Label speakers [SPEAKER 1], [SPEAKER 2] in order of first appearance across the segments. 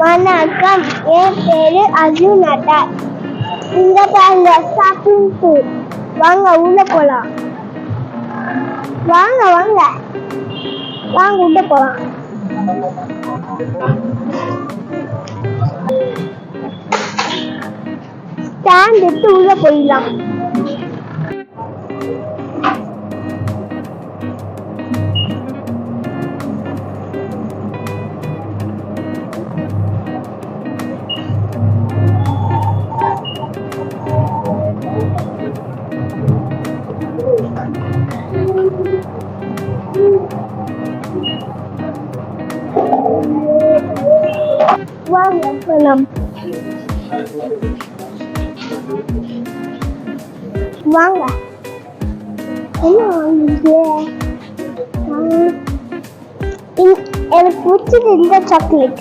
[SPEAKER 1] வணக்கம், என் பேரு அர்ஜுனதா. இந்த பாருங்க ஷாப்பிங் டூர். வாங்க உள்ள போலாம். வாங்க வாங்க வாங்க உள்ள போலாம். ஸ்டாண்ட் எடுத்து உள்ள போயிடலாம். வாங்க போலாம். வாங்க. என்ன வாங்குறீங்க? எனக்கு பிடிச்சது இந்த சாக்லேட்.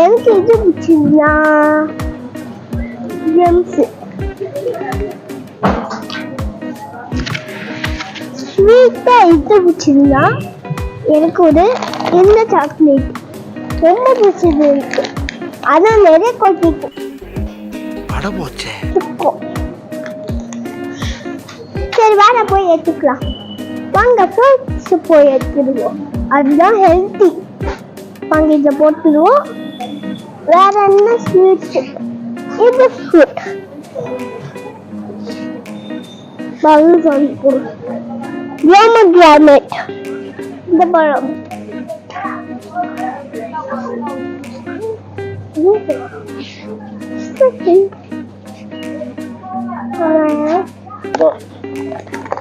[SPEAKER 1] எனக்கு இது பிடிச்சதுன்னா ஜெம்ஸ். ஸ்வீட்டா இது பிடிச்சதுன்னா எனக்கு ஒரு இந்த சாக்லேட் ரொம்ப பிடிச்சது இருக்கு. அதான் நிறைய கொட்டிட்டு சரி வேற போய் எடுத்துக்கலாம். வாங்க ஃப்ரூட்ஸ் போய் எடுத்துடுவோம், அதுதான் ஹெல்த்தி. வாங்க இதை போட்டுடுவோம். வேற என்ன ஸ்வீட்ஸ்? இது ஃப்ரூட் பலூன் வாங்கிக்கோ. கிராமேட் இந்த பழம்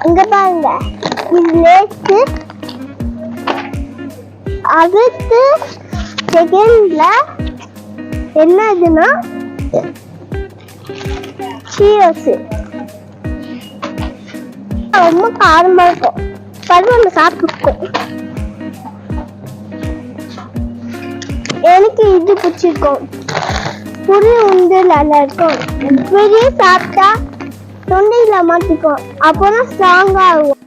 [SPEAKER 1] இங்க பாருங்க. இது லேட்டு அடுத்து செகண்ட்ல என்னதுன்னா சீரியஸ். ரொம்ப காரமா இருக்கும். பரவாயில்ல சாப்பிட்டுருக்கோம். எனக்கு இது பிடிச்சிருக்கும். புளி உண்டு நல்லா இருக்கும். வெளியே சாப்பிட்டா தொண்டையில மாட்டிக்கும், அப்பதான் ஸ்ட்ராங்கா ஆகும்.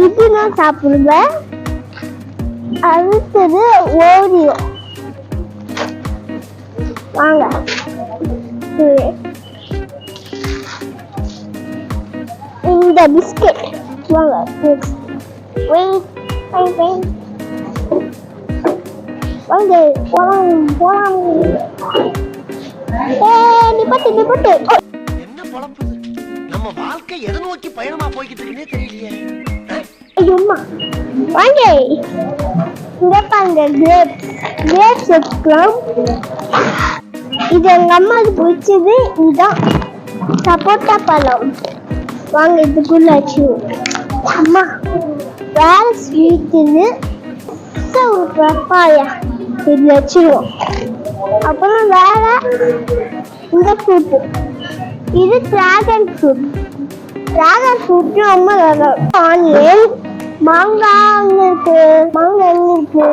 [SPEAKER 1] இது நான் சாப்பிடுவேன். அடுத்தது ஓரியோ. வாங்க இந்த பிஸ்கெட். வாங்க வாங்க போலாம் போலாம். நிப்பட்டு நிப்பட்டு.
[SPEAKER 2] என்ன பொழப்பு நம்ம வாழ்க்கை எதை நோக்கி பயணமா போய்கிட்டு இருக்குன்னே தெரியலையே.
[SPEAKER 1] ஐயோம்மா வாங்க. இங்க பாருங்க கிரேப்ஸ் எடுக்கலாம். இது எங்க அம்மாவுக்கு பிடிச்சது. இதுதான் சப்போட்டா பழம். வாங்க இதுக்குள்ள வச்சு. அம்மா வேற ஸ்வீட் இது ஒரு பப்பாயா இது வச்சிருவோம். அப்புறம் வேற இந்த ஃப்ரூட். இது டிராகன் ஃப்ரூட். டிராகன் ஃப்ரூட் ரொம்ப நல்லா. ஆனியன் மாங்காய் இருக்கு. மாங்காய் எங்க இருக்கு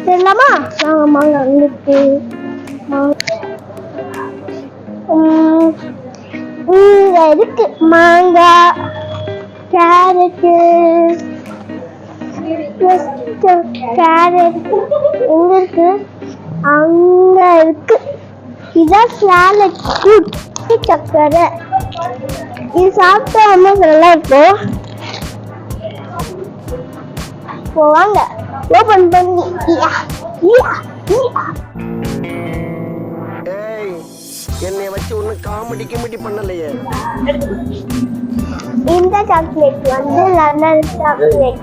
[SPEAKER 1] தெரியலாமா? நாங்க மாங்காய் எங்க இருக்கு? இங்க இருக்கு மாங்காய். கேரட்டு கேரட் எங்க இருக்கு? அங்க இருக்கு. இதான் சாலட் ஃப்ரூட். சக்கரை இது சாப்பிட்டா ரொம்ப நல்லா இருக்கும். வாங்க ஓபன் பண்ணி.
[SPEAKER 2] என்னை வச்சு ஒன்னும் காமெடி கிமெடி பண்ணலையே.
[SPEAKER 1] இந்த சாக்லேட் வந்து லண்டன் சாக்லேட்.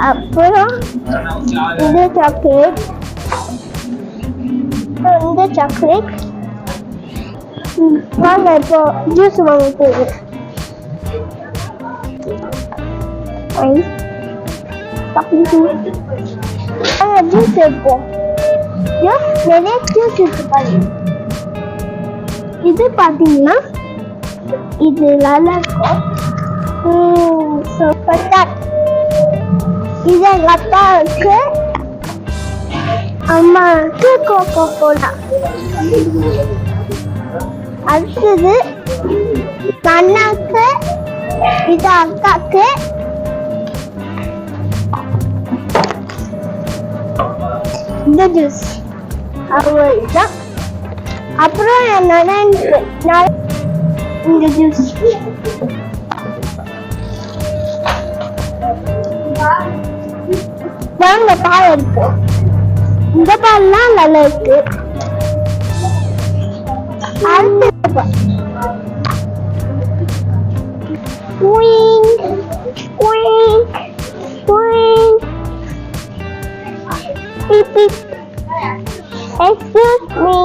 [SPEAKER 1] அப்புறம் இந்த சாக்லேட். இந்த சாக்லேட். வாங்க இப்போ ஜூஸ் வாங்க போகுது. ஜூஸ் எடுப்போம். நிறைய ஜூஸ் இருக்கு பாருங்க. இது பாத்தீங்கன்னா இது நல்லா இருக்கும். இது எங்க அப்பாவுக்கு அம்மாவுக்கு கோகோ கோலா. அடுத்தது அண்ணாக்கு, இது அக்காக்கு, இந்த ஜூஸ் அவ்வளவுதான். அப்புறம் என்னன்னா இந்த ஜூஸ். வாங்க பால் இருக்கு. இந்த பால்லாம் நல்லா இருக்கு. அடுத்து குயிங் குயிங் குயிங். Beep beep. Excuse me.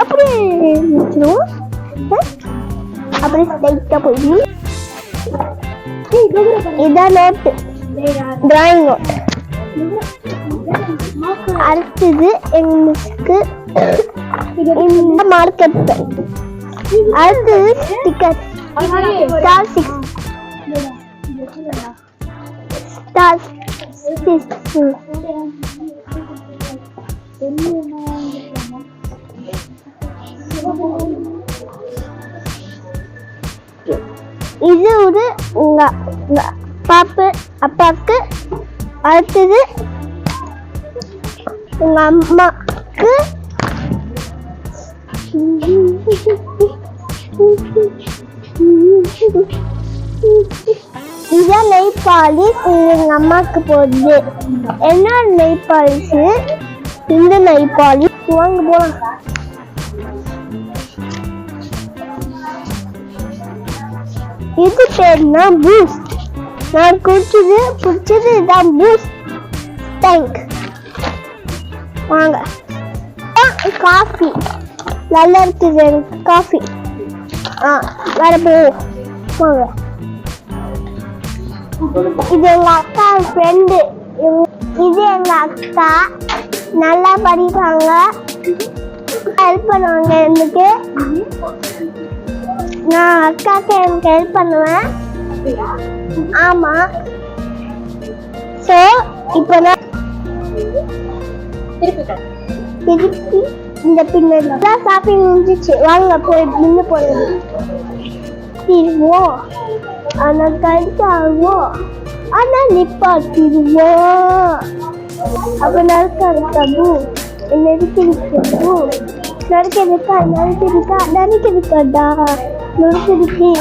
[SPEAKER 1] அப்படியே முடிச்சிருவோம். அப்படியே ஸ்ட்ரைட்டா போயிடும். இதான் நோட்டு, டிராயிங் நோட். அடுத்தது எங்களுக்கு இந்த மார்க்கெட் பென். அடுத்தது ஸ்டிக்கர் ஸ்டார் 6 ஸ்டார் 6. இது ஒரு உங்க பாப்பு அப்பாவுக்கு. அடுத்தது உங்க அம்மாக்கு. இதான் நெய் பாலிஷ் எங்க அம்மாக்கு போடுது. என்ன நெய் பாலிஷ்? இந்த நெய் பாலிஷ். வாங்க போலாம். இது பேருனா பூஸ்ட். நான் பிடிச்சது இதான் பூஸ்ட் டேங்க். வாங்க. காஃபி நல்லா இருக்குது காஃபி. வேற போ வாங்க. இது எங்க அக்கா ஃப்ரெண்டு. இது எங்க அக்கா நல்லா படிப்பாங்க, ஹெல்ப் பண்ணுவாங்க எனக்கு. நான் அக்காக்கு எனக்கு ஹெல்ப் பண்ணுவேன். ஆமா. சோ இப்போ நான் திருப்பி இந்த பின்னாடி ஷாப்பிங் முடிஞ்சிச்சு. வாங்க போய் நின்று போடுறது திருவோம். ஆனா கழிச்சாவோம். ஆனா நிப்பாட்டிடுவோம். அப்ப நறுக்கா நெருக்கிருக்கா நறுக்கிருக்காடா நறுக்கிருக்கு.